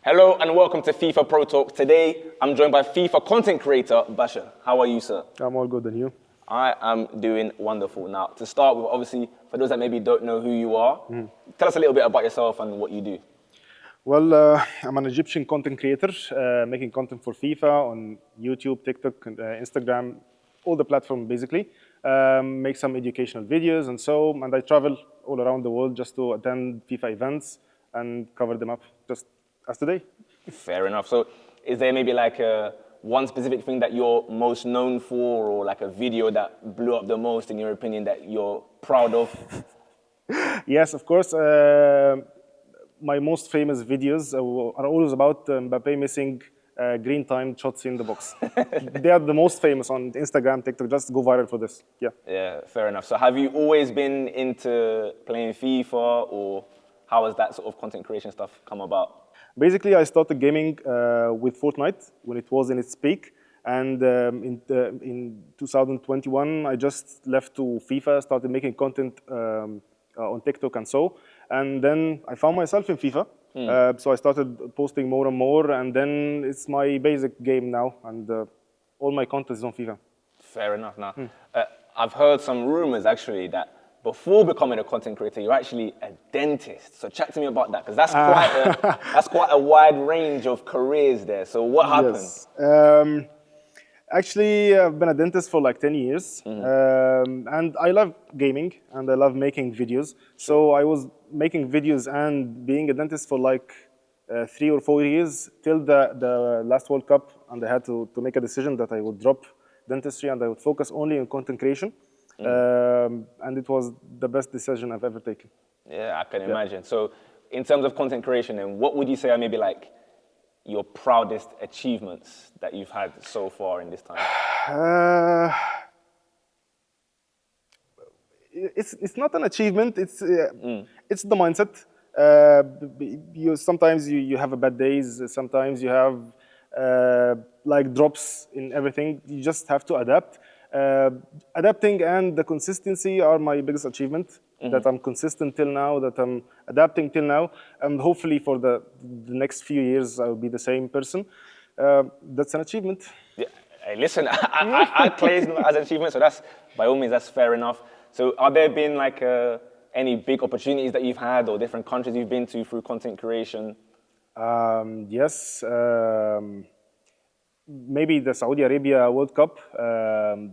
Hello and welcome to FIFA Pro Talk. Today, I'm joined by FIFA content creator, Besher. How are you, sir? I'm all good, and you? I am doing wonderful. Now, to start with, obviously, for those that maybe don't know who you are, tell us a little bit about yourself and what you do. Well, I'm an Egyptian content creator, making content for FIFA on YouTube, TikTok, and, Instagram, all the platforms basically. Make some educational videos and I travel all around the world just to attend FIFA events and cover them up, just as today. Fair enough. So, is there maybe like one specific thing that you're most known for, or like a video that blew up the most, in your opinion, that you're proud of? Yes, of course. My most famous videos are always about Mbappe missing green time shots in the box. They are the most famous on Instagram, TikTok. Just go viral for this. Yeah. Yeah, fair enough. So have you always been into playing FIFA, or how has that sort of content creation stuff come about? Basically, I started gaming with Fortnite when it was in its peak. And in 2021, I just left to FIFA, started making content on TikTok and so. And then I found myself in FIFA. So I started posting more and more. And then it's my basic game now. And all my content is on FIFA. Fair enough. Now, I've heard some rumors actually that before becoming a content creator, you're actually a dentist. So chat to me about that, because that's quite a wide range of careers there. So what happened? Yes. Actually, I've been a dentist for like 10 years. And I love gaming and I love making videos. So I was making videos and being a dentist for like 3 or 4 years till the last World Cup. And I had to make a decision that I would drop dentistry and I would focus only on content creation. And it was the best decision I've ever taken. Yeah, I can imagine. So in terms of content creation, then what would you say are maybe like your proudest achievements that you've had so far in this time? It's not an achievement. It's the mindset. Sometimes you have a bad days. Sometimes you have like drops in everything. You just have to adapt. Adapting and the consistency are my biggest achievement. That I'm consistent till now, that I'm adapting till now, and hopefully for the next few years I'll be the same person. That's an achievement. Yeah. Hey, listen, I claim it as an achievement, so that's, by all means, that's fair enough. So are there been like any big opportunities that you've had, or different countries you've been to through content creation? Yes. Maybe the Saudi Arabia World Cup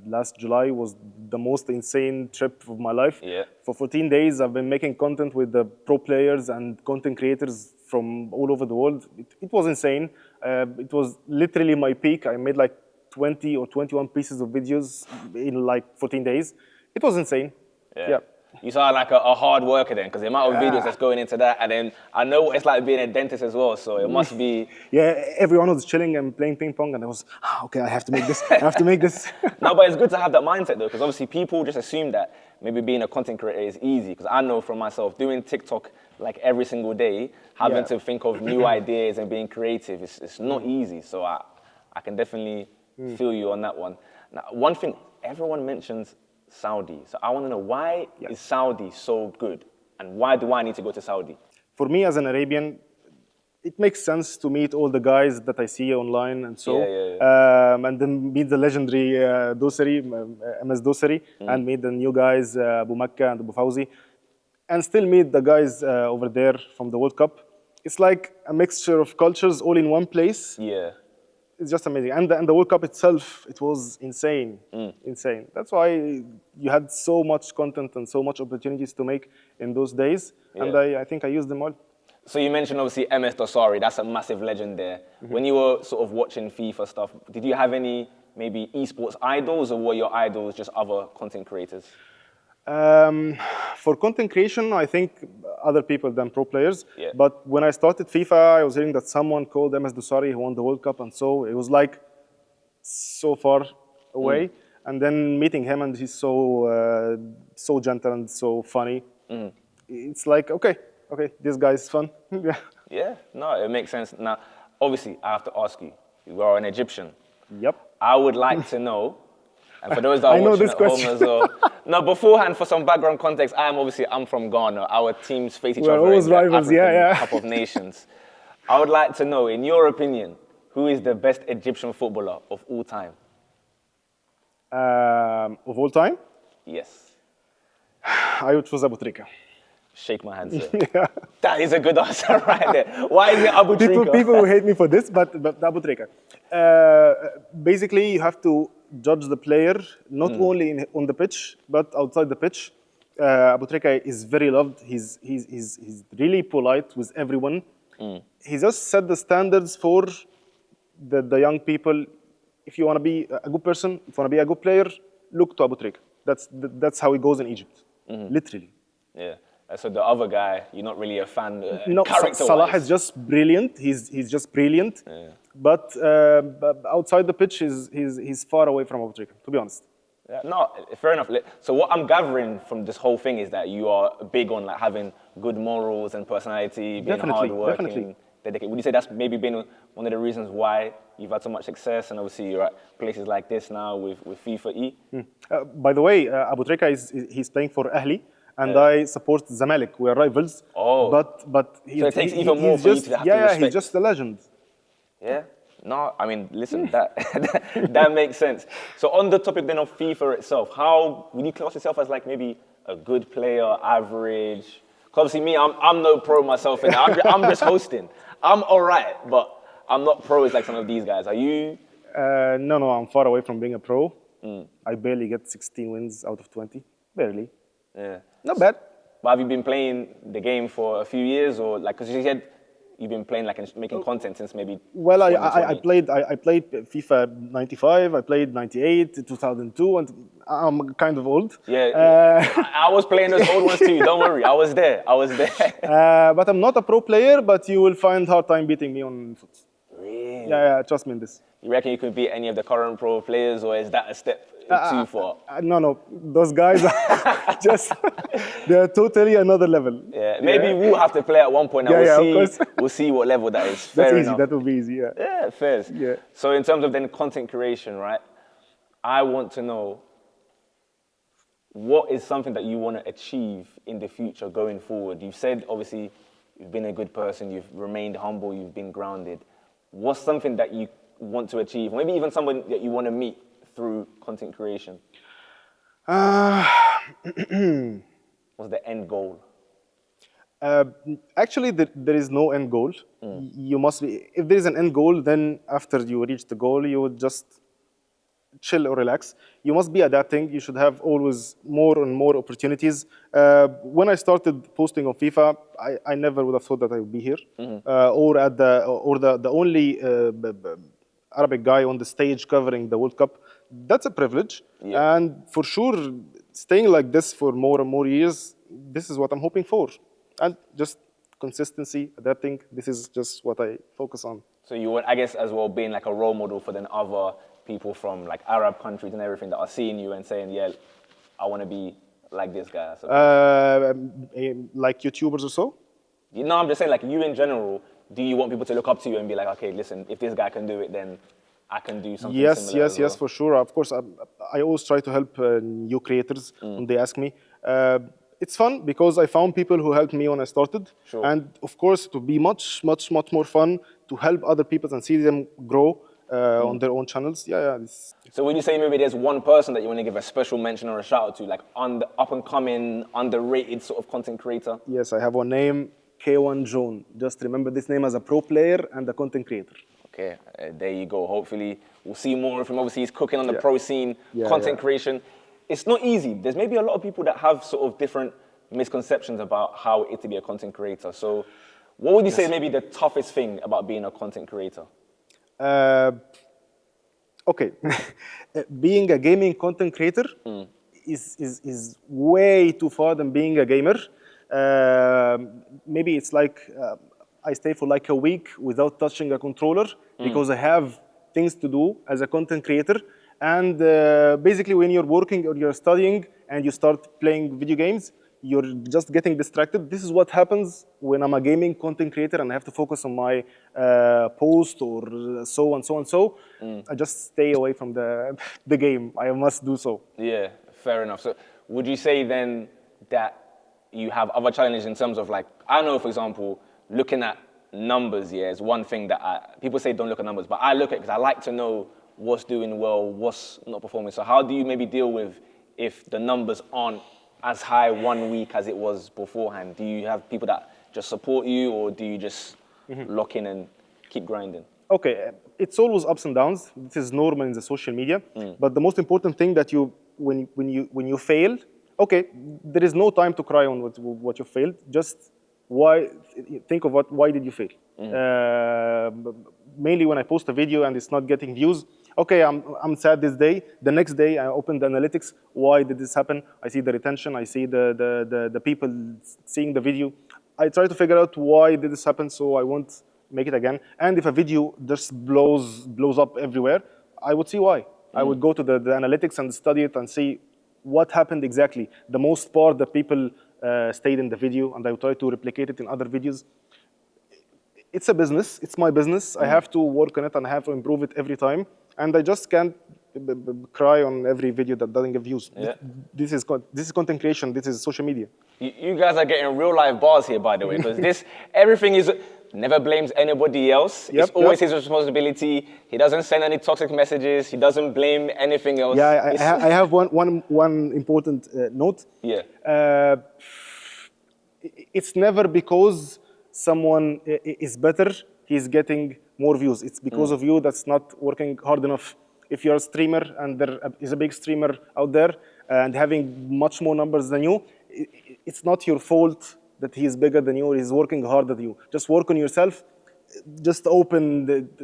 last July was the most insane trip of my life. Yeah. For 14 days, I've been making content with the pro players and content creators from all over the world. It was insane. It was literally my peak. I made like 20 or 21 pieces of videos in like 14 days. It was insane. Yeah. You sound like a hard worker then, because the amount of videos that's going into that, and then I know what it's like being a dentist as well, so it must be... Yeah, everyone was chilling and playing ping pong, and I was, okay, I have to make this, I have to make this. No, but it's good to have that mindset though, because obviously people just assume that maybe being a content creator is easy, because I know from myself, doing TikTok like every single day, having to think of new ideas and being creative, it's not easy, so I can definitely feel you on that one. Now, one thing, everyone mentions Saudi. So I want to know, why is Saudi so good? And why do I need to go to Saudi? For me as an Arabian, it makes sense to meet all the guys that I see online and so. And then meet the legendary Dosari, MS Dosari, and meet the new guys, Abu Makka and Abu Fawzi. And still meet the guys over there from the World Cup. It's like a mixture of cultures all in one place. Yeah. It's just amazing. And the World Cup itself, it was insane, insane. That's why you had so much content and so much opportunities to make in those days. Yeah. And I think I used them all. So you mentioned obviously MS Dosari, that's a massive legend there. When you were sort of watching FIFA stuff, did you have any maybe esports idols, or were your idols just other content creators? For content creation, I think other people than pro players. Yeah. But when I started FIFA, I was hearing that someone called MS Dosari who won the World Cup, and so it was like so far away. And then meeting him, and he's so so gentle and so funny. It's like, okay, this guy is fun. Yeah, no, it makes sense. Now, obviously, I have to ask you, you are an Egyptian. Yep. I would like to know, and for those that are watching at home as well. No, beforehand, for some background context, I'm from Ghana. Our teams face each other in the African Cup of Nations. I would like to know, in your opinion, who is the best Egyptian footballer of all time? Of all time, Yes. I would choose Abu Trika. Shake my hand, sir. Yeah. That is a good answer right there. Why is it Abu Trika? People will hate me for this, but Abu Trika. Basically, you have to judge the player not only on the pitch, but outside the pitch. Abu Trika is very loved. He's really polite with everyone. He just set the standards for the young people. If you want to be a good person, if you want to be a good player, look to Abu Trika. That's how it goes in Egypt, literally. Yeah. So the other guy, you're not really a fan. No, Salah is just brilliant. He's just brilliant. Yeah. But outside the pitch, he's far away from Abu Trika, to be honest. Yeah, no, fair enough. So what I'm gathering from this whole thing is that you are big on like having good morals and personality, being hardworking, dedicated. Would you say that's maybe been one of the reasons why you've had so much success, and obviously you're at places like this now with FIFAe? By the way, Abu Trika he's playing for Ahli, and I support Zamalek. We're rivals. Oh. But so it takes even more for you to have to respect. He's just a legend. Yeah. No, I mean, listen, that makes sense. So on the topic then of FIFA itself, how would you class yourself as like maybe a good player, average? 'Cause obviously me, I'm no pro myself, and I'm just hosting. I'm all right, but I'm not pro as like some of these guys. Are you? No, I'm far away from being a pro. I barely get 16 wins out of 20, barely. Yeah. Not bad. But have you been playing the game for a few years, or like, because you said you've been playing like and making content since maybe? Well, I played FIFA 95. I played 98, 2002, and I'm kind of old. Yeah, I was playing those old ones too. Don't worry, I was there. But I'm not a pro player. But you will find hard time beating me on foot. Really? Yeah, trust me in this. You reckon you could beat any of the current pro players, or is that a step too far? No, those guys are they're totally another level. Yeah, maybe we'll have to play at one point, and we'll see what level that is. Fair That's easy. enough. That will be easy. Yeah. Yeah, fair. Yeah. So in terms of then content creation, right? I want to know what is something that you want to achieve in the future going forward. You've said obviously you've been a good person, you've remained humble, you've been grounded. What's something that you want to achieve? Maybe even someone that you want to meet through content creation? What's the end goal? Actually, there is no end goal. You must be. If there is an end goal, then after you reach the goal, you would just chill or relax. You must be adapting. You should have always more and more opportunities. When I started posting on FIFA, I never would have thought that I would be here, or the only Arabic guy on the stage covering the World Cup. That's a privilege, and for sure, staying like this for more and more years, this is what I'm hoping for, and just consistency, adapting. This is just what I focus on. So you would, I guess, as well being like a role model for then other people from like Arab countries and everything that are seeing you and saying, yeah, I want to be like this guy. Like YouTubers or so? You know, I'm just saying, like you in general, do you want people to look up to you and be like, okay, listen, if this guy can do it, then I can do something similar? Yes, for sure. Of course, I always try to help new creators when they ask me. It's fun because I found people who helped me when I started. Sure. And of course, it would be much more fun to help other people and see them grow on their own channels. So would you say maybe there's one person that you want to give a special mention or a shout out to, like on the up and coming, underrated sort of content creator? Yes, I have one name, K1 Joan. Just remember this name as a pro player and a content creator. Okay, there you go. Hopefully we'll see more of him. Obviously he's cooking on the pro scene, content creation. It's not easy. There's maybe a lot of people that have sort of different misconceptions about how it is to be a content creator. So what would you say maybe the toughest thing about being a content creator? Okay, being a gaming content creator is way too far than being a gamer. Maybe it's like I stay for like a week without touching a controller because I have things to do as a content creator. And basically when you're working or you're studying and you start playing video games, you're just getting distracted. This is what happens when I'm a gaming content creator and I have to focus on my post or so and so. I just stay away from the game. I must do so. Yeah, fair enough. So would you say then that you have other challenges in terms of like, I know, for example, looking at numbers, yeah, is one thing that people say don't look at numbers, but I look at it because I like to know what's doing well, what's not performing. So how do you maybe deal with if the numbers aren't as high one week as it was beforehand? Do you have people that just support you, or do you just lock in and keep grinding? Okay, it's always ups and downs. This is normal in the social media. But the most important thing that when you fail, okay, there is no time to cry on what you failed. Just think of why did you fail. Mainly when I post a video and it's not getting views, okay, I'm sad this day. The next day I open the analytics. Why did this happen? I see the retention. I see the people seeing the video. I try to figure out why did this happen, so I won't make it again. And if a video just blows up everywhere, I would see why. I would go to the analytics and study it and see what happened exactly. The most part that people stayed in the video, and I would try to replicate it in other videos. It's a business. It's my business. I have to work on it and I have to improve it every time. And I just can't cry on every video that doesn't get views. Yeah. This is content creation. This is social media. You guys are getting real life bars here, by the way, because everything is never blames anybody else. It's always his responsibility. He doesn't send any toxic messages. He doesn't blame anything else. Yeah, I have one important note. Yeah. It's never because someone is better, he's getting more views. It's because of you that's not working hard enough. If you're a streamer and there is a big streamer out there and having much more numbers than you, it's not your fault that he's bigger than you or he's working harder than you. Just work on yourself. Just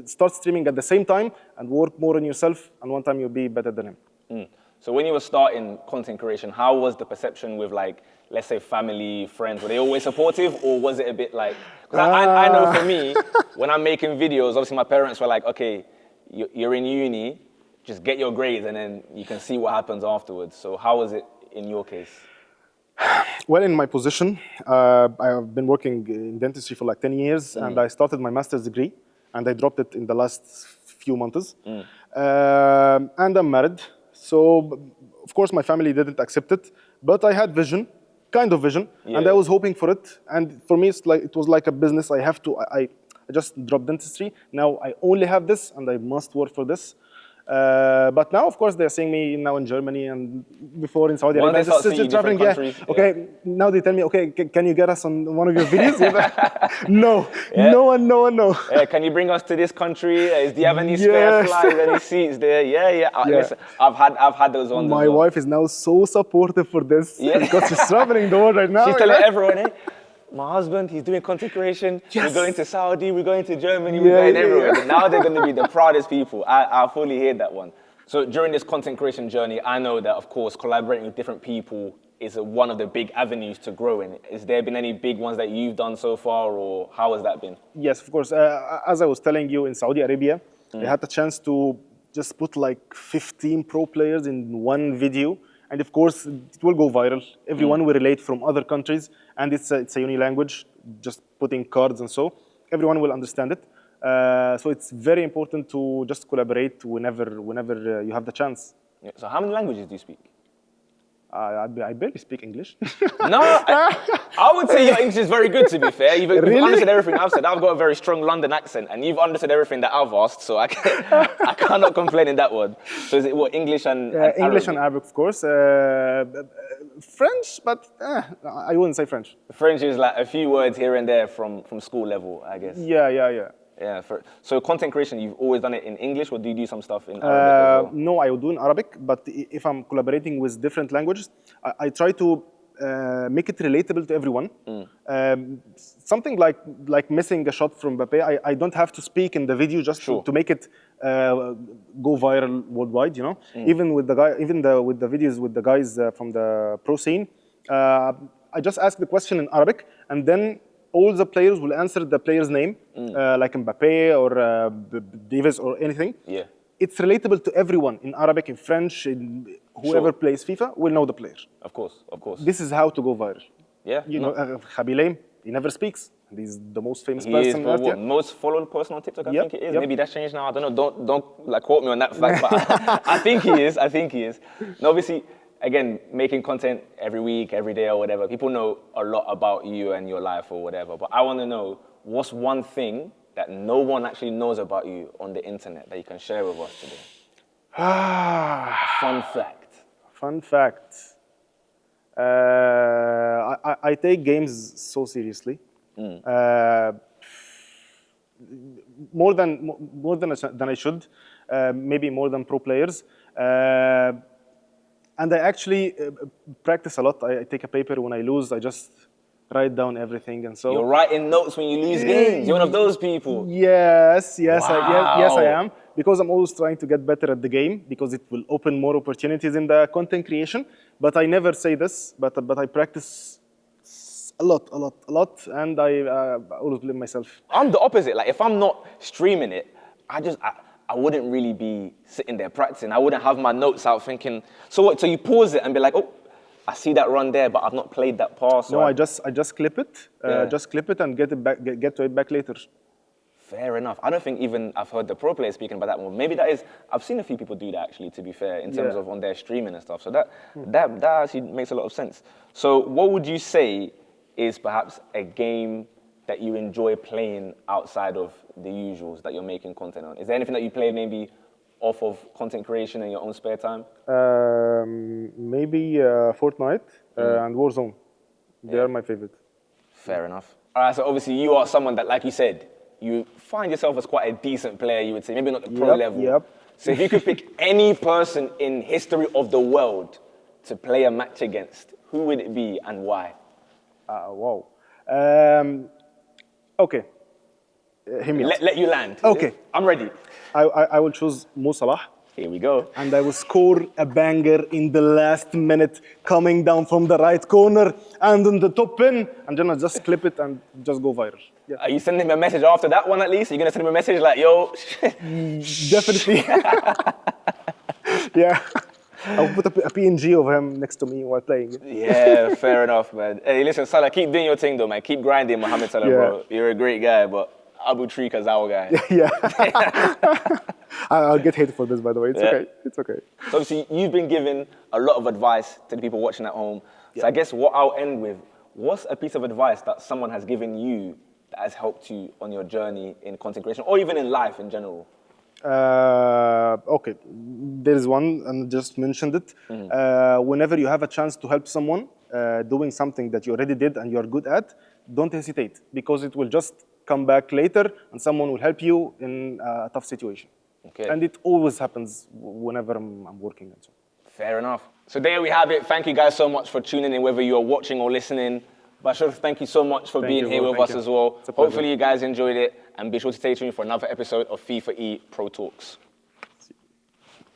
start streaming at the same time and work more on yourself, and one time you'll be better than him. So when you were starting content creation, how was the perception with, like, let's say family, friends? Were they always supportive, or was it a bit like, because I know for me, when I'm making videos, obviously my parents were like, okay, you're in uni, just get your grades and then you can see what happens afterwards. So how was it in your case? Well, in my position, I've been working in dentistry for like 10 years, and I started my master's degree, and I dropped it in the last few months. And I'm married, so of course my family didn't accept it, but I had vision, kind of vision, and I was hoping for it. And for me, it was like a business. I just dropped dentistry. Now I only have this, and I must work for this. But now, of course, they're seeing me now in Germany and before in Saudi Arabia. Traveling, Okay, now they tell me, okay, can you get us on one of your videos? No, no. Can you bring us to this country? Do you have any spare flights, any seats there? Listen, I've had those ones. My wife is now so supportive for this because she's traveling the world right now. She's telling everyone, my husband, he's doing content creation. We're going to Saudi, we're going to Germany, we're going everywhere. But now they're going to be the proudest people. I fully hear that one. So during this content creation journey, I know that, of course, collaborating with different people is one of the big avenues to grow in. Has there been any big ones that you've done so far, or how has that been? Yes, of course. As I was telling you, in Saudi Arabia, I had the chance to just put like 15 pro players in one video. And of course, it will go viral. Everyone will relate from other countries, and it's a uni language, just putting cards and so. Everyone will understand it. So it's very important to just collaborate whenever you have the chance. Yeah. So how many languages do you speak? I barely speak English. No, I would say your English is very good, to be fair. You've understood everything I've said. I've got a very strong London accent, and you've understood everything that I've asked, so I cannot complain in that one. So is it what, English and English Arabic? and Arabic, of course. French, but I wouldn't say French. French is like a few words here and there from school level, I guess. Yeah. So content creation, you've always done it in English, or do you do some stuff in Arabic as well? No, I would do in Arabic, but if I'm collaborating with different languages, I try to make it relatable to everyone. Something like missing a shot from Mbappe, I don't have to speak in the video just to make it go viral worldwide. You know, even with the videos with the guys from the pro scene, I just ask the question in Arabic, and then all the players will answer the player's name, like Mbappe or Davis or anything. Yeah. It's relatable to everyone in Arabic, in French, in whoever plays FIFA will know the player. Of course. This is how to go viral. Yeah. You know, Khabib, he never speaks. He's the most famous person. He is most followed person on TikTok, I think it is. Maybe that's changed now, I don't know. Don't like quote me on that fact, but I think he is. And obviously, again, making content every week, every day or whatever, people know a lot about you and your life or whatever. But I want to know, what's one thing that no one actually knows about you on the internet that you can share with us today? Fun fact. Fun fact. I take games so seriously. More than I should. Maybe more than pro players. And I actually practice a lot. I take a paper when I lose. I just write down everything, and so. You're writing notes when you lose games. You're one of those people. Yes, yes, Wow. yes, I am. Because I'm always trying to get better at the game, because it will open more opportunities in the content creation. But I never say this, but I practice a lot, and I always blame myself. I'm the opposite. Like, if I'm not streaming it, I wouldn't really be sitting there practicing. I wouldn't have my notes out thinking, so what? So you pause it and be like, oh, I see that run there, but I've not played that pass. No, I just clip it, and get to it back later. Fair enough. I don't think even I've heard the pro players speaking about that more. Maybe that is, I've seen a few people do that actually, to be fair, in terms of on their streaming and stuff. So that actually makes a lot of sense. So what would you say is perhaps a game that you enjoy playing outside of the usuals that you're making content on? Is there anything that you play maybe off of content creation in your own spare time? Maybe Fortnite and Warzone. They are my favorite. Fair enough. All right, so obviously you are someone that, like you said, you find yourself as quite a decent player, you would say, maybe not the pro level. Yep. So if you could pick any person in history of the world to play a match against, who would it be and why? Wow. Okay. Hear me out. Let you land. Okay. I'm ready. I will choose Mo Salah. Here we go. And I will score a banger in the last minute, coming down from the right corner and on the top pin, and then I just clip it and just go viral. Yeah. Are you sending him a message after that one at least? Are you gonna send him a message like, yo? Definitely. Yeah. I'll put a PNG of him next to me while playing it. Yeah, fair enough, man. Hey, listen, Salah, keep doing your thing though, man. Keep grinding, Mohamed Salah, bro. You're a great guy, but Abu Trika's our guy. Yeah. I'll get hated for this, by the way. It's okay. It's okay. So obviously, you've been giving a lot of advice to the people watching at home. So I guess what I'll end with, what's a piece of advice that someone has given you that has helped you on your journey in content creation, or even in life in general? Okay, there is one, and I just mentioned it. Whenever you have a chance to help someone doing something that you already did and you're good at, don't hesitate, because it will just come back later and someone will help you in a tough situation. Okay. And it always happens whenever I'm working and so. Fair enough. So there we have it. Thank you guys so much for tuning in, whether you're watching or listening. Besher, thank you so much for being here with us as well. Hopefully you guys enjoyed it, and be sure to stay tuned for another episode of FIFAe Pro Talks.